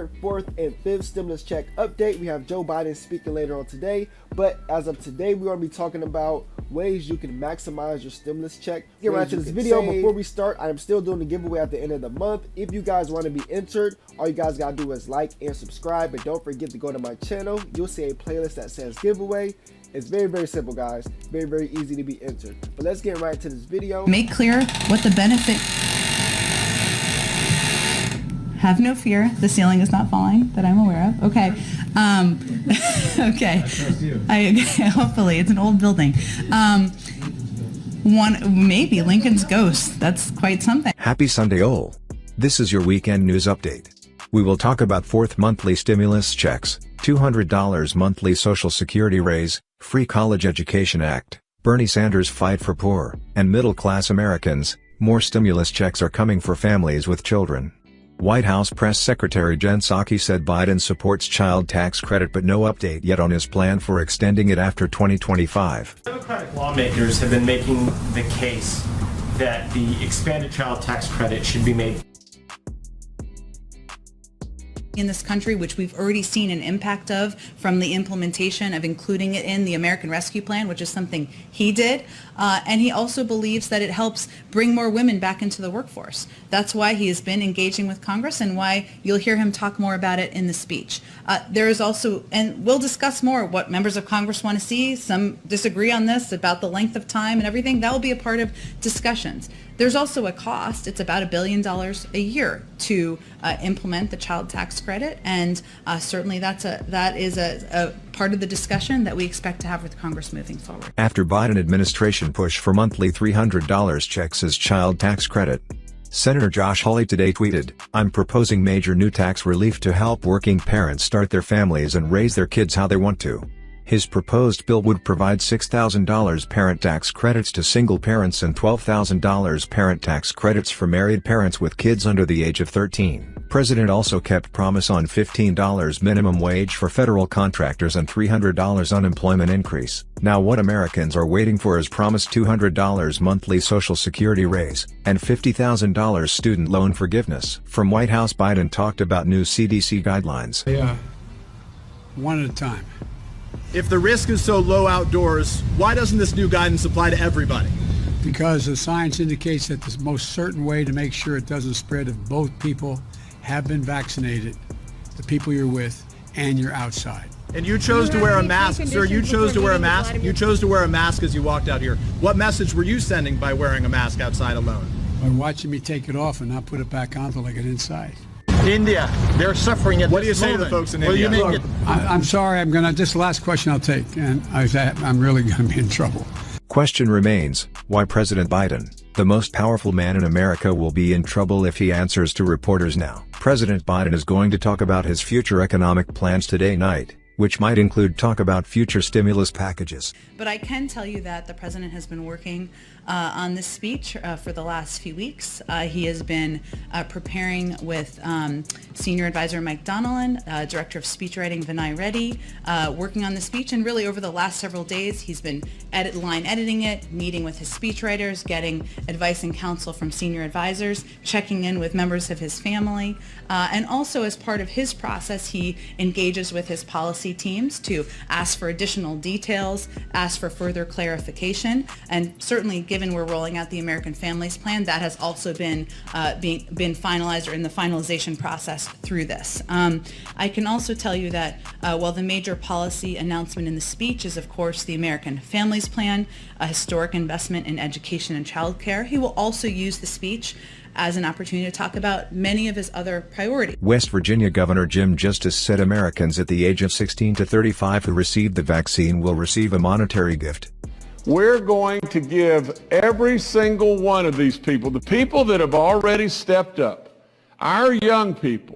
third, fourth, and fifth stimulus check update. We have Joe Biden speaking later on today, but as of today, we're going to be talking about ways you can maximize your stimulus check. Get right to this video. Before we start, I am still doing the giveaway at the end of the month. If you guys want to be entered, all you guys got to do is like and subscribe, but don't forget to go to my channel. You'll see a playlist that says giveaway. It's very, very simple, guys. Very, very easy to be entered. But let's get right to this video. Make clear what the benefit. Have no fear. The ceiling is not falling that I'm aware of. Okay. Okay. I trust you. Hopefully, it's an old building. Maybe Lincoln's ghost. That's quite something. Happy Sunday all. This is your weekend news update. We will talk about fourth monthly stimulus checks, $200 monthly Social Security raise, Free College Education Act, Bernie Sanders' fight for poor and middle-class Americans. More stimulus checks are coming for families with children. White House Press Secretary Jen Psaki said Biden supports child tax credit but no update yet on his plan for extending it after 2025. Democratic lawmakers have been making the case that the expanded child tax credit should be made in this country, which we've already seen an impact of from the implementation of including it in the American Rescue Plan, which is something he did. And he also believes that it helps bring more women back into the workforce. That's why he has been engaging with Congress and why you'll hear him talk more about it in the speech. There is also, and we'll discuss more what members of Congress want to see. Some disagree on this about the length of time and everything. That will be a part of discussions. There's also a cost. It's about $1 billion a year to implement the child tax credit, and certainly that is a part of the discussion that we expect to have with Congress moving forward. After Biden administration push for monthly $300 checks as child tax credit, Senator Josh Hawley today tweeted, "I'm proposing major new tax relief to help working parents start their families and raise their kids how they want to." His proposed bill would provide $6,000 parent tax credits to single parents and $12,000 parent tax credits for married parents with kids under the age of 13. President also kept promise on $15 minimum wage for federal contractors and $300 unemployment increase. Now what Americans are waiting for is promised $200 monthly Social Security raise, and $50,000 student loan forgiveness. From White House, Biden talked about new CDC guidelines. Yeah, one at a time. If the risk is so low outdoors, why doesn't this new guidance apply to everybody? Because the science indicates that the most certain way to make sure it doesn't spread if both people have been vaccinated, the people you're with, and you're outside. And you chose to wear a mask, sir. You chose to wear a mask. You chose to wear a mask as you walked out here. What message were you sending by wearing a mask outside alone? By watching me take it off and not put it back on until I get inside. India, they're suffering at What do you say to the folks in India? Look, I'm sorry, this is the last question I'll take, and I'm really going to be in trouble. Question remains, why President Biden, the most powerful man in America, will be in trouble if he answers to reporters now. President Biden is going to talk about his future economic plans today night, which might include talk about future stimulus packages. But I can tell you that the president has been working on this speech for the last few weeks. He has been preparing with Senior Advisor Mike Donnellan, Director of Speechwriting Vinay Reddy, working on the speech. And really over the last several days, he's been line editing it, meeting with his speechwriters, getting advice and counsel from senior advisors, checking in with members of his family. And also as part of his process, he engages with his policy teams to ask for additional details, ask for further clarification, and certainly given we're rolling out the American Families Plan, that has also been finalized or in the finalization process through this. I can also tell you that while the major policy announcement in the speech is, of course, the American Families Plan, a historic investment in education and childcare, he will also use the speech as an opportunity to talk about many of his other priorities. West Virginia Governor Jim Justice said Americans at the age of 16 to 35 who received the vaccine will receive a monetary gift. We're going to give every single one of these people, the people that have already stepped up, our young people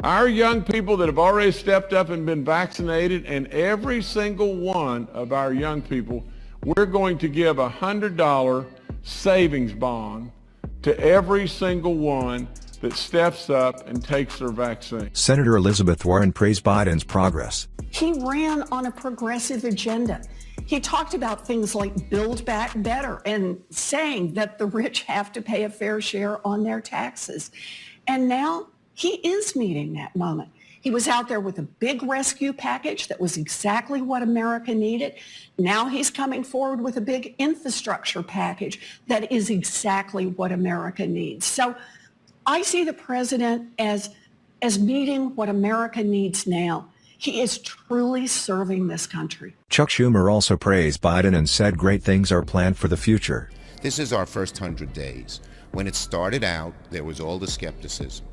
that have already stepped up and been vaccinated, and every single one of our young people, we're going to give a $100 savings bond to every single one that steps up and takes their vaccine. Senator Elizabeth Warren praised Biden's progress. He ran on a progressive agenda. He talked about things like Build Back Better and saying that the rich have to pay a fair share on their taxes. And now He is meeting that moment. He was out there with a big rescue package that was exactly what America needed. Now he's coming forward with a big infrastructure package that is exactly what America needs. So I see the president as meeting what America needs now. He is truly serving this country. Chuck Schumer also praised Biden and said great things are planned for the future. This is our first 100 days. When it started out, there was all the skepticism.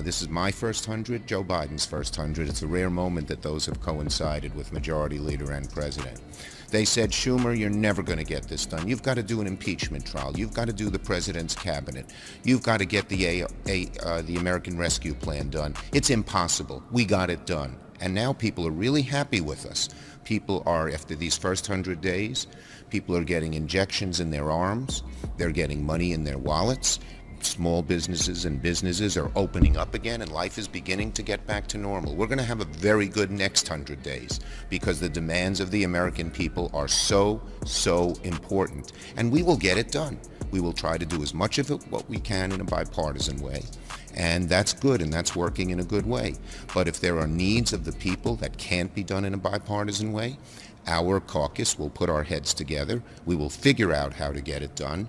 This is my first 100, Joe Biden's first 100. It's a rare moment that those have coincided with Majority Leader and President. They said, Schumer, you're never going to get this done. You've got to do an impeachment trial. You've got to do the President's cabinet. You've got to get the American Rescue Plan done. It's impossible. We got it done. And now people are really happy with us. People are, after these first 100 days, people are getting injections in their arms. They're getting money in their wallets. Small businesses and businesses are opening up again, and life is beginning to get back to normal. We're going to have a very good next 100 days because the demands of the American people are so important, and we will get it done. We will try to do as much of it what we can in a bipartisan way, and that's good, and that's working in a good way. But if there are needs of the people that can't be done in a bipartisan way, our caucus will put our heads together. We will figure out how to get it done.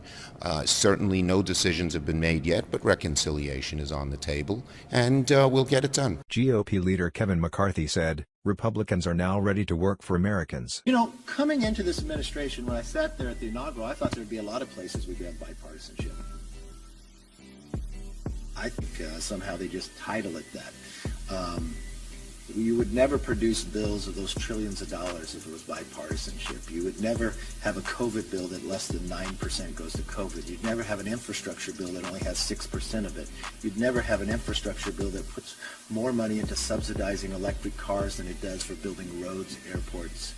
Certainly no decisions have been made yet, but reconciliation is on the table, and we'll get it done. GOP leader Kevin McCarthy said, Republicans are now ready to work for Americans. You know, coming into this administration, when I sat there at the inaugural, I thought there'd be a lot of places we could have bipartisanship. I think somehow they just title it that. You would never produce bills of those trillions of dollars if it was bipartisanship. You would never have a COVID bill that less than 9% goes to COVID. You'd never have an infrastructure bill that only has 6% of it. You'd never have an infrastructure bill that puts more money into subsidizing electric cars than it does for building roads, airports,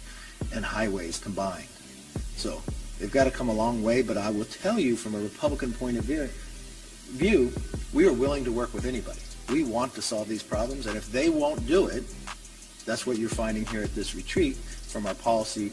and highways combined. So they've got to come a long way, but I will tell you from a Republican point of view, we are willing to work with anybody. We want to solve these problems, and if they won't do it, that's what you're finding here at this retreat from our policy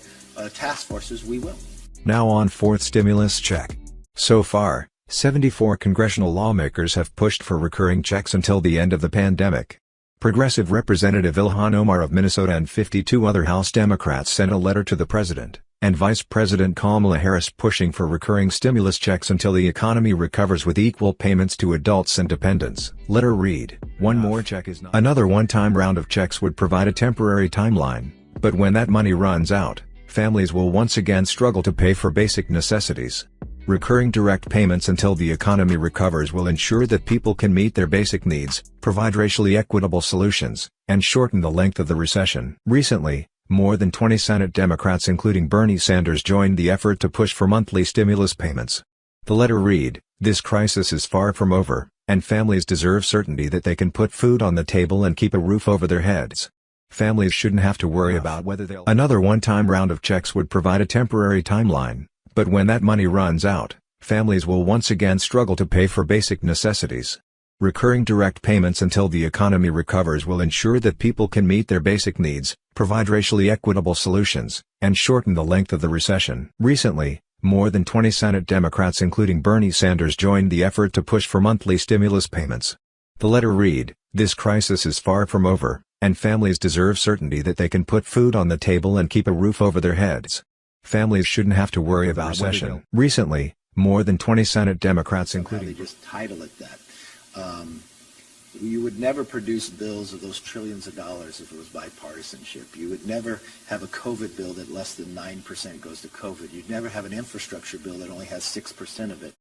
task forces, we will. Now on fourth stimulus check. So far, 74 congressional lawmakers have pushed for recurring checks until the end of the pandemic. Progressive Representative Ilhan Omar of Minnesota and 52 other House Democrats sent a letter to the president and Vice President Kamala Harris pushing for recurring stimulus checks until the economy recovers with equal payments to adults and dependents. Letter read, one more check is not. Another one-time round of checks would provide a temporary timeline, but when that money runs out, families will once again struggle to pay for basic necessities. Recurring direct payments until the economy recovers will ensure that people can meet their basic needs, provide racially equitable solutions, and shorten the length of the recession. Recently, more than 20 Senate Democrats including Bernie Sanders joined the effort to push for monthly stimulus payments. The letter read, this crisis is far from over, and families deserve certainty that they can put food on the table and keep a roof over their heads. Families shouldn't have to worry about whether they'll. Another one-time round of checks would provide a temporary timeline, but when that money runs out, families will once again struggle to pay for basic necessities. Recurring direct payments until the economy recovers will ensure that people can meet their basic needs, provide racially equitable solutions, and shorten the length of the recession. Recently, more than 20 Senate Democrats including Bernie Sanders joined the effort to push for monthly stimulus payments. The letter read, this crisis is far from over, and families deserve certainty that they can put food on the table and keep a roof over their heads. Families shouldn't have to worry about recession. Recently, more than 20 Senate Democrats including. They just title it that. You would never produce bills of those trillions of dollars if it was bipartisanship. You would never have a COVID bill that less than 9% goes to COVID. You'd never have an infrastructure bill that only has 6% of it.